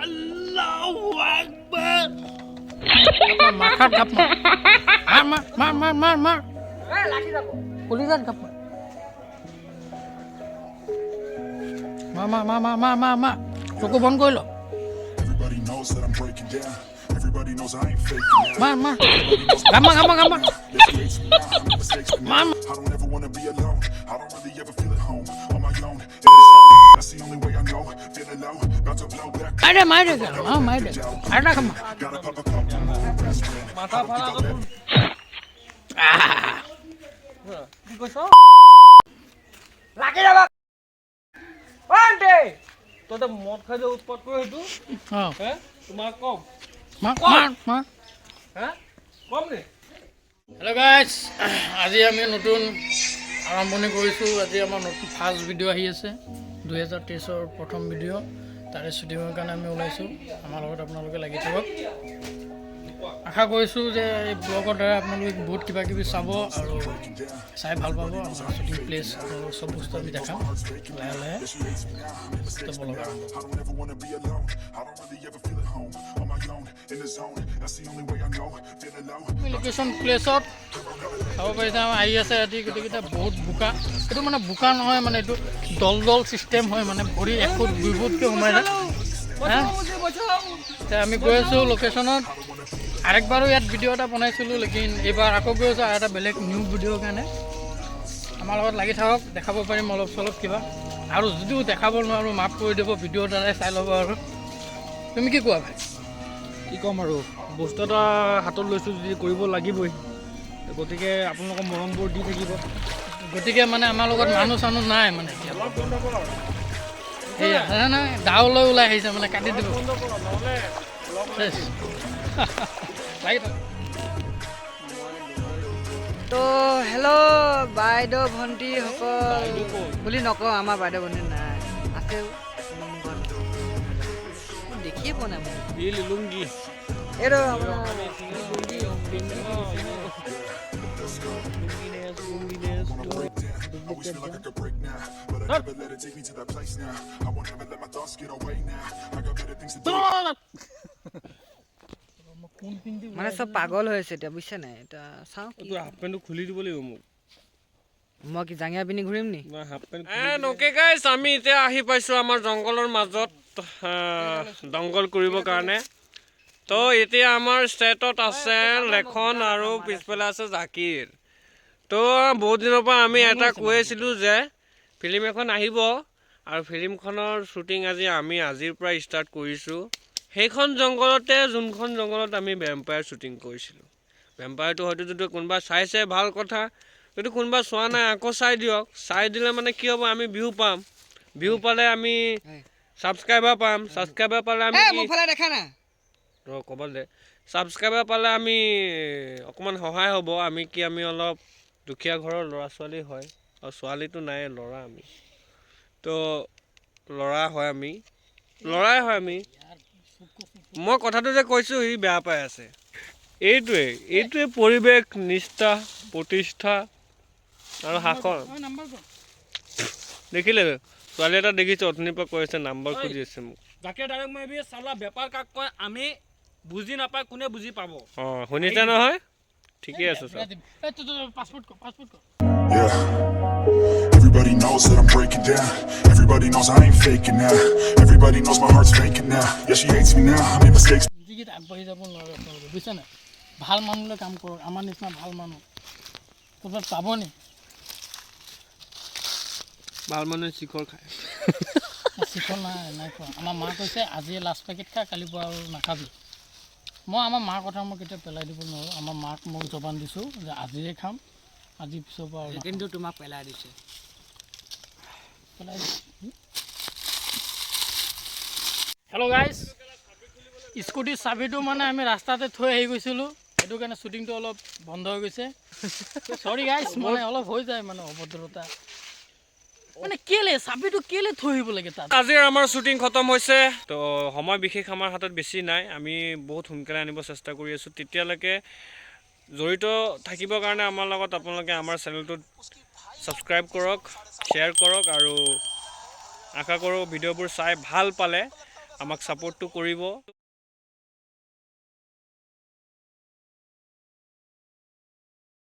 Allahu Akbar. Makan kapma. Mar. Laki যাব Pulisan kapma. Ma. Cukup bon koi lo. Everybody knows that I'm breaking down. Everybody knows I ain't faking now. Ma. Gampang. Yes, she hates me now. I make mistakes, but Mama. I don't ever wanna be alone. I don't really ever feel at home on my own. In the zone, that's the only way I know. Feeling low, about to blow back. Ada. Ada kapma. Gotta pop a couple more. মাথা ফালা তো কি কইছ লাগি যাব ওন্টে তোতে মদ খাই যে উৎপাত করে হেতু হে তোমার কম Ma. হে কম নে Hello guys, আজি আমি নতুন আৰম্ভণি কৰিছোঁ। আজি আমাৰ নতুন ফাৰ্ষ্ট ভিডিঅ' আহি আছে 2023 প্ৰথম ভিডিঅ' তাৰে শ্বুটিঙৰ কাৰণে আমি ওলাইছোঁ। আমাৰ লগত আপোনালোকে লাগি থাকক। আশা কৰিছোঁ যে এই ব্লগৰ দ্বাৰা আপোনালোকে বহুত কিবা কিবি চাব আৰু চাই ভাল পাব। আমাৰ শ্বুটিং প্লেচ চব বস্তু আমি দেখাম লাহে তো বলক আৰু। I don't ever wanna be alone. I don't really ever feel at home on my own. In the zone, that's the only way I know. Feeling low. Location প্লেচত চাব পাৰিছে আমাৰ আহি আছে ৰাতি গোটেইকেইটা বহুত বোকা। এইটো মানে বোকা নহয়, মানে এইটো দল চিষ্টেম হয়, মানে ভৰি 1 ফুট 2 ফুটকৈ সোমাই যায়। এতিয়া আমি গৈ আছোঁ লোকেশ্যনত। আৰেকবাৰো ইয়াত ভিডিঅ' এটা বনাইছিলোঁ, লেকিন এইবাৰ আকৌ গৈ আছোঁ আৰু এটা বেলেগ নিউ ভিডিঅ'ৰ কাৰণে। আমাৰ লগত লাগি থাকক, দেখাব পাৰিম অলপ চলপ কিবা, আৰু যদিও দেখাব নোৱাৰোঁ মাফ কৰি দিব, ভিডিঅ'ৰ দ্বাৰাই চাই ল'ব। আৰু তুমি কি কোৱা ভাই? কি ক'ম আৰু বস্তু এটা হাতত লৈছোঁ যদি কৰিব লাগিবই, গতিকে আপোনালোকৰ মৰমবোৰ দি থাকিব। গতিকে মানে আমাৰ লগত মানুহ চানুহ নাই মানে সেয়া নাই গাঁৱলৈ ওলাই আহিছে মানে কাটি দিব। লাগি থাকক। তো হেল্ল' বাইদেউ ভণ্টিসকল বুলি নকওঁ, আমাৰ বাইদেউ ভণ্টি নাই, আছেও দেখিয়ে পোৱা নাই মই। লুংগি এইটো Always feel like I could break now, but I never let it take me to that place now. I won't ever let my thoughts get away now. I got better things to do. মানে চব পাগল হৈ আছে এতিয়া, বুজিছে নাই? এতিয়া চাওঁ হাফ পেণ্টটো খুলি দিব লাগিব মোক। মই কি জাঙিয়া পিন্ধি ঘূৰিম নি? অ'কে গাইজ, আমি এতিয়া আহি পাইছোঁ আমাৰ জংঘলৰ মাজত দংগল কৰিবৰ কাৰণে। তো এতিয়া আমাৰ ষ্টেটত আছে লেখন আৰু পিছফালে আছে জাকিৰ। তো বহুত দিনৰ পৰা আমি এটা কৈ আছিলোঁ যে ফিল্ম এখন আহিব, আৰু ফিল্মখনৰ শ্বুটিং আজিৰ পৰা ষ্টাৰ্ট কৰিছোঁ। সেইখন জংঘলতে, যোনখন জংঘলত আমি ভেম্পায়াৰ শ্বুটিং কৰিছিলোঁ। ভেম্পায়াৰটো হয়তো যদি কোনোবা চাইছে ভাল কথা, যদি কোনোবা চোৱা নাই আকৌ চাই দিয়ক। চাই দিলে মানে কি হ'ব, আমি ভিউ পাম, ভিউ পালে আমি ছাবস্ক্ৰাইবাৰ পাম, ছাবস্ক্ৰাইবাৰ পালে আমি দেখা না ক'ব দে ছাবস্ক্ৰাইবাৰ পালে আমি অকণমান সহায় হ'ব। আমি অলপ দুখীয়া ঘৰৰ ল'ৰা ছোৱালী হয়, আৰু ছোৱালীটো নাই, ল'ৰা আমি, তো ল'ৰাই হয় আমি। মই কথাটো যে কৈছোঁ সি বেয়া পাই আছে। এইটোৱে পৰিৱেশ নিষ্ঠা, প্ৰতিষ্ঠা আৰু শাসন। দেখিলে ছোৱালী এটা দেখিছোঁ, অথনিৰ পৰা কৈ আছে, নাম্বাৰ খুজি আছে মোক। যাকে ডাইৰেক্ট মাৰিবি চালা বেপাৰ কাক কয়, আমি বুজি নাপায়, কোনে বুজি পাব? অঁ শুনিছে নহয়? ঠিকে আছে sir. Yeah. Everybody knows that I'm breaking down. Everybody knows I ain't faking now. Everybody knows my heart's faking now. Yeah, she hates me now. I made mistakes. যিকেইটা আগবাঢ়ি যাব নোৱাৰে আপোনালোকে, বুজিছে নাই? ভাল মানুহলৈ কাম কৰক, আমাৰ নিচিনা ভাল মানুহ ক'ৰবাত পাব নি? ভাল মানুহে শিখৰ খায়। চিকল নাই খোৱা। আমাৰ মা কৈছে আজিয়ে লাষ্ট পেকেট খা, কালিৰ পৰা আৰু নাখাবি। মই আমাৰ মাৰ কথা মই কেতিয়াও পেলাই দিব নোৱাৰোঁ। আমাৰ মাক মই জবান দিছোঁ যে আজিয়ে খাম, আজি পিছৰ পৰা আৰু কিন্তু তোমাক পেলাই দিছে। হেল্ল' গাইজ, স্কুটিৰ চাবিটো মানে আমি ৰাস্তাতে থৈ আহি গৈছিলোঁ, সেইটো কাৰণে শ্বুটিংটো অলপ বন্ধ হৈ গৈছে। চৰি গাইজ, মানে অলপ হৈ যায় মানে অভদ্ৰতা। মানে চাবিটো কেলে থৈ আহিব লাগে তাত? আজিৰ আমাৰ শ্বুটিং খতম হৈছে। তো সময় বিশেষ আমাৰ হাতত বেছি নাই, আমি বহুত সোনকালে আনিব চেষ্টা কৰি আছোঁ। তেতিয়ালৈকে জড়িত থাকিবৰ কাৰণে আমাৰ লগত আপোনালোকে আমাৰ চেনেলটোত ছাবস্ক্ৰাইব কৰক, শ্বেয়াৰ কৰক, আৰু আশা কৰোঁ ভিডিঅ'বোৰ চাই ভাল পালে আমাক ছাপোৰ্টটো কৰিব।